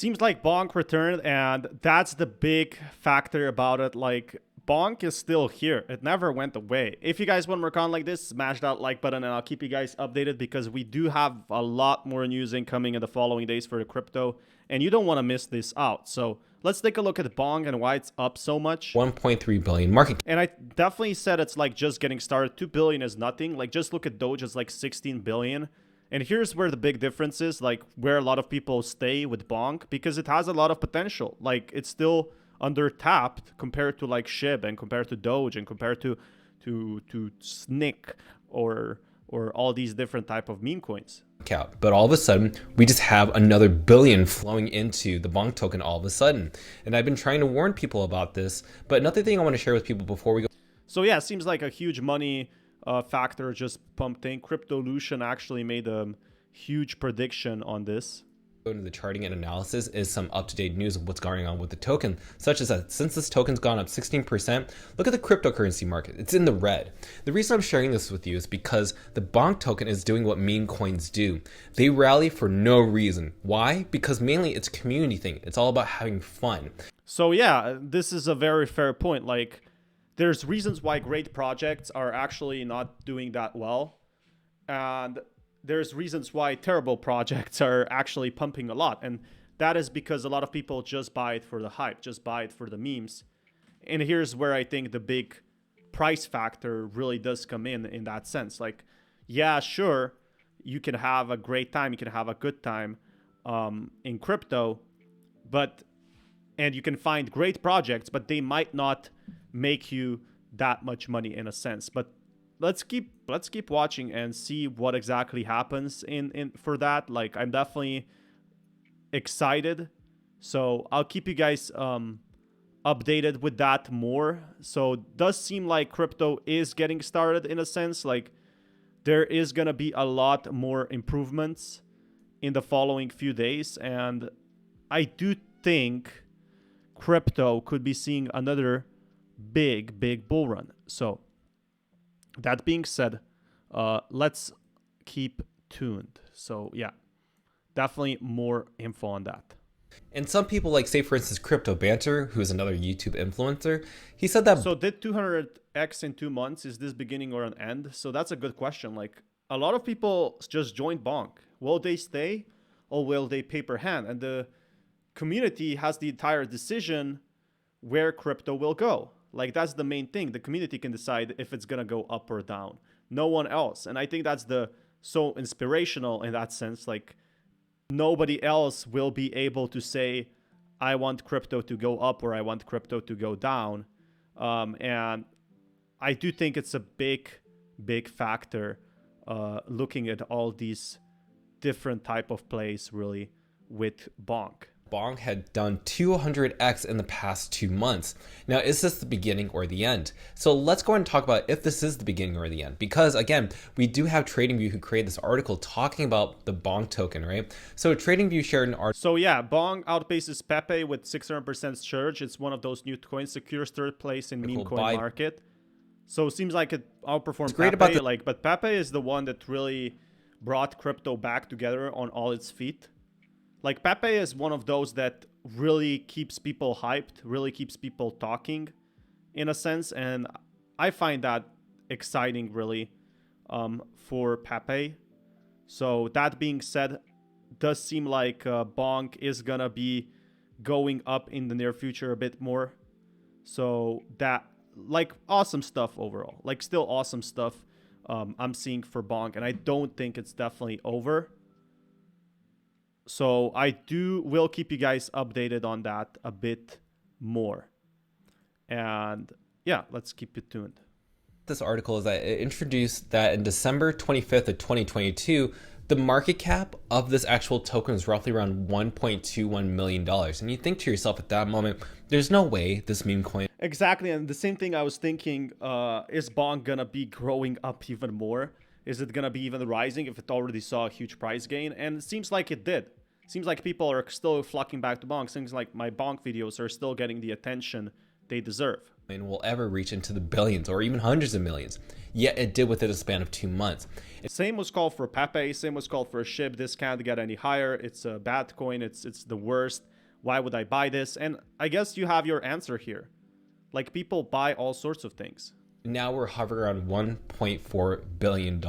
Seems like Bonk returned, and that's the big factor about it. Like, Bonk is still here. It never went away. If you guys want more content like this, smash that like button, and I'll keep you guys updated because we do have a lot more news incoming in the following days for the crypto, and you don't want to miss this out. So let's take a look at Bonk and why it's up so much. 1.3 billion market. And I definitely said it's like just getting started. 2 billion is nothing. Like, just look at Doge, it's like 16 billion. And here's where the big difference is, like where a lot of people stay with Bonk, because it has a lot of potential. Like, it's still under-tapped compared to like SHIB and compared to Doge and compared to SNIC or all these different type of meme coins. But all of a sudden, we just have another billion flowing into the Bonk token all of a sudden. And I've been trying to warn people about this, but another thing I want to share with people before we go. So yeah, it seems like a huge money factor just pumped in. Cryptolution actually made a huge prediction on this. Into the charting and analysis is some up-to-date news of what's going on with the token, such as that since this token's gone up 16%, look at the cryptocurrency market. It's in the red. The reason I'm sharing this with you is because the Bonk token is doing what meme coins do. They rally for no reason. Why? Because mainly it's a community thing. It's all about having fun. So yeah, this is a very fair point. Like, there's reasons why great projects are actually not doing that well, and there's reasons why terrible projects are actually pumping a lot. And that is because a lot of people just buy it for the hype, just buy it for the memes. And here's where I think the big price factor really does come in that sense. Like, yeah, sure, you can have a great time, you can have a good time in crypto, and you can find great projects, but they might not make you that much money in a sense. But let's keep watching and see what exactly happens in for that. Like, I'm definitely excited, so I'll keep you guys updated with that more. So it does seem like crypto is getting started in a sense. Like, there is gonna be a lot more improvements in the following few days, and I do think crypto could be seeing another big bull run. So that being said, let's keep tuned. So yeah, definitely more info on that. And some people, like, say for instance Crypto Banter, who is another YouTube influencer, he said that. So did 200x in 2 months, is this beginning or an end? So that's a good question. Like, a lot of people just joined Bonk. Will they stay or will they paper hand? And the community has the entire decision where crypto will go. Like, that's the main thing. The community can decide if it's gonna go up or down. No one else. And I think that's so inspirational in that sense. Like, nobody else will be able to say, I want crypto to go up or I want crypto to go down. And I do think it's a big factor looking at all these different type of plays really with Bonk. Bonk had done 200x in the past 2 months. Now, is this the beginning or the end? So let's go and talk about if this is the beginning or the end. Because again, we do have TradingView who created this article talking about the Bonk token, right? So TradingView shared an article. So yeah, Bonk outpaces PEPE with 600% surge. It's one of those new coins, secures third place in meme coin market. So it seems like it outperformed PEPE. But PEPE is the one that really brought crypto back together on all its feet. Like, PEPE is one of those that really keeps people hyped, really keeps people talking in a sense. And I find that exciting really for PEPE. So that being said, does seem like Bonk is gonna be going up in the near future a bit more. So that, like, awesome stuff overall. Like, still awesome stuff I'm seeing for Bonk. And I don't think it's definitely over. So I will keep you guys updated on that a bit more. And yeah, let's keep it tuned. This article is that it introduced that in December 25th of 2022, the market cap of this actual token is roughly around $1.21 million. And you think to yourself at that moment, there's no way this meme coin. Exactly. And the same thing I was thinking, is Bonk gonna be growing up even more? Is it going to be even rising if it already saw a huge price gain? And it seems like it did. Seems like people are still flocking back to Bonk. Seems like my Bonk videos are still getting the attention they deserve. And will ever reach into the billions or even hundreds of millions. Yet it did within a span of 2 months. Same was called for PEPE. Same was called for a SHIB. This can't get any higher. It's a bad coin. It's the worst. Why would I buy this? And I guess you have your answer here. Like, people buy all sorts of things. Now we're hovering around $1.4 billion.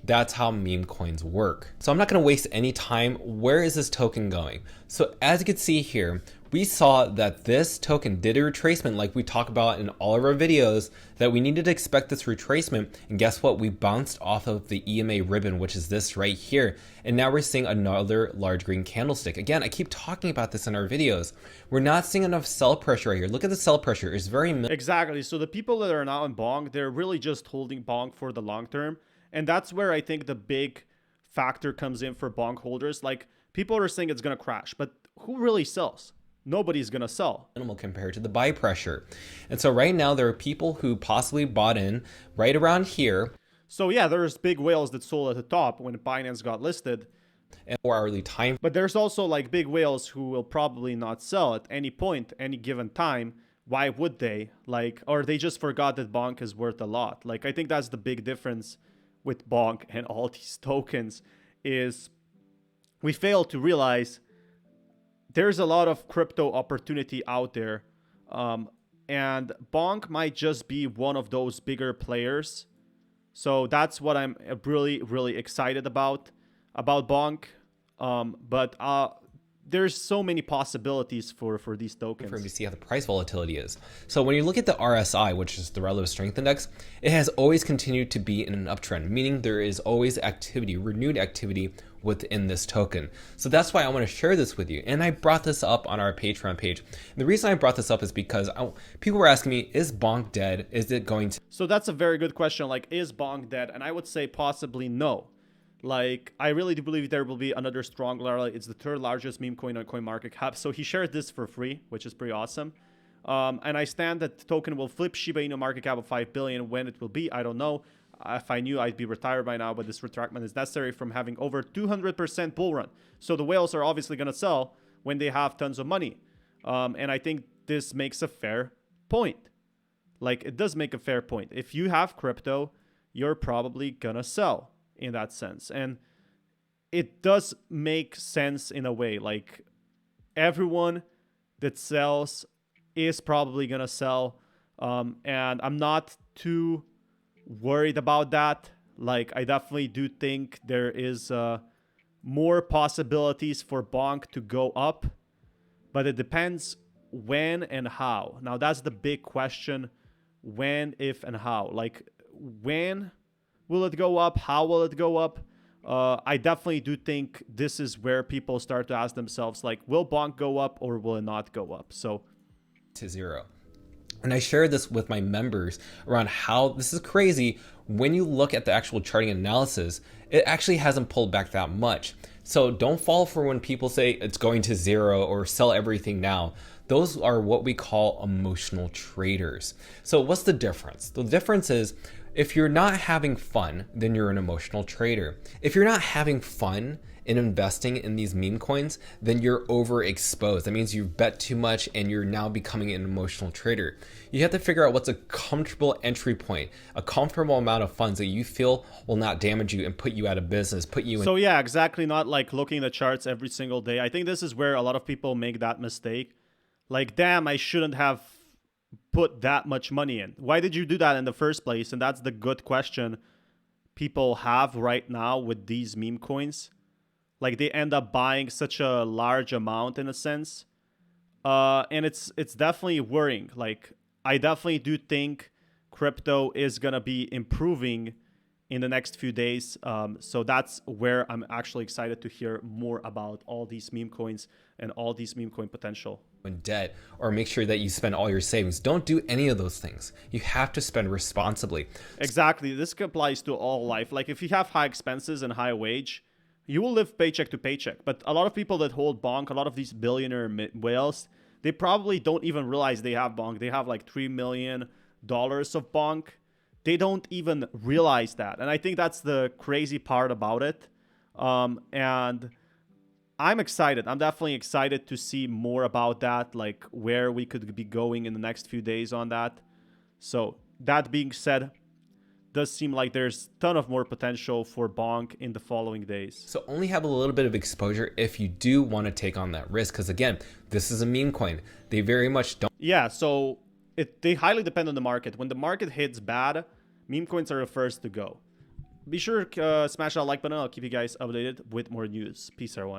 That's how meme coins work. So I'm not going to waste any time. Where is this token going? So as you can see here, we saw that this token did a retracement like we talk about in all of our videos, that we needed to expect this retracement. And guess what? We bounced off of the EMA ribbon, which is this right here. And now we're seeing another large green candlestick. Again, I keep talking about this in our videos. We're not seeing enough sell pressure right here. Look at the sell pressure. It's very minimal. Exactly. So the people that are now in Bonk, they're really just holding Bonk for the long term. And that's where I think the big factor comes in for Bonk holders. Like, people are saying it's going to crash, but who really sells? Nobody's going to sell. Minimal compared to the buy pressure. And so right now there are people who possibly bought in right around here. So yeah, there's big whales that sold at the top when Binance got listed. And 4-hourly time. But there's also like big whales who will probably not sell at any point, any given time. Why would they? Like, or they just forgot that Bonk is worth a lot. Like, I think that's the big difference with Bonk and all these tokens, is we fail to realize there's a lot of crypto opportunity out there. And Bonk might just be one of those bigger players. So that's what I'm really, really excited about Bonk. But there's so many possibilities for these tokens. For him to see how the price volatility is. So when you look at the RSI, which is the relative strength index, it has always continued to be in an uptrend, meaning there is always activity, renewed activity within this token. So that's why I want to share this with you. And I brought this up on our Patreon page. And the reason I brought this up is because people were asking me, is Bonk dead? Is it going to? So that's a very good question. Like, is Bonk dead? And I would say possibly no. Like, I really do believe there will be another strong rally. It's the third largest meme coin on CoinMarketCap. So he shared this for free, which is pretty awesome. And I stand that the token will flip Shiba Inu market cap of 5 billion. When it will be, I don't know. If I knew, I'd be retired by now, but this retractment is necessary from having over 200% bull run. So the whales are obviously going to sell when they have tons of money. And I think this makes a fair point. Like, it does make a fair point. If you have crypto, you're probably going to sell in that sense. And it does make sense in a way. Like, everyone that sells is probably going to sell. And I'm not too worried about that. Like, I definitely do think there is more possibilities for Bonk to go up, but it depends when and how. Now, that's the big question. When, if, and how. Like, when will it go up? How will it go up? I definitely do think this is where people start to ask themselves, like, will Bonk go up or will it not go up? So to zero. And I share this with my members around how this is crazy. When you look at the actual charting analysis, it actually hasn't pulled back that much. So don't fall for when people say it's going to zero or sell everything now. Those are what we call emotional traders. So what's the difference? The difference is, if you're not having fun, then you're an emotional trader. If you're not having fun in investing in these meme coins, then you're overexposed. That means you've bet too much and you're now becoming an emotional trader. You have to figure out what's a comfortable entry point, a comfortable amount of funds that you feel will not damage you and put you out of business, put you in. So yeah, exactly. Not like looking at the charts every single day. I think this is where a lot of people make that mistake. Like, damn, I shouldn't have put that much money in. Why did you do that in the first place? And that's the good question people have right now with these meme coins. Like, they end up buying such a large amount in a sense. And it's definitely worrying. Like, I definitely do think crypto is going to be improving in the next few days. So that's where I'm actually excited to hear more about all these meme coins and all these meme coin potential. In debt, or make sure that you spend all your savings. Don't do any of those things. You have to spend responsibly. Exactly. This applies to all life. Like, if you have high expenses and high wage, you will live paycheck to paycheck. But a lot of people that hold Bonk, a lot of these billionaire whales, they probably don't even realize they have Bonk. They have like $3 million of Bonk. They don't even realize that. And I think that's the crazy part about it. And I'm excited. I'm definitely excited to see more about that, like where we could be going in the next few days on that. So that being said, does seem like there's a ton of more potential for Bonk in the following days. So only have a little bit of exposure if you do want to take on that risk, because again, this is a meme coin. They very much don't. Yeah, so they highly depend on the market. When the market hits bad, meme coins are the first to go. Be sure to smash that like button. I'll keep you guys updated with more news. Peace, everyone.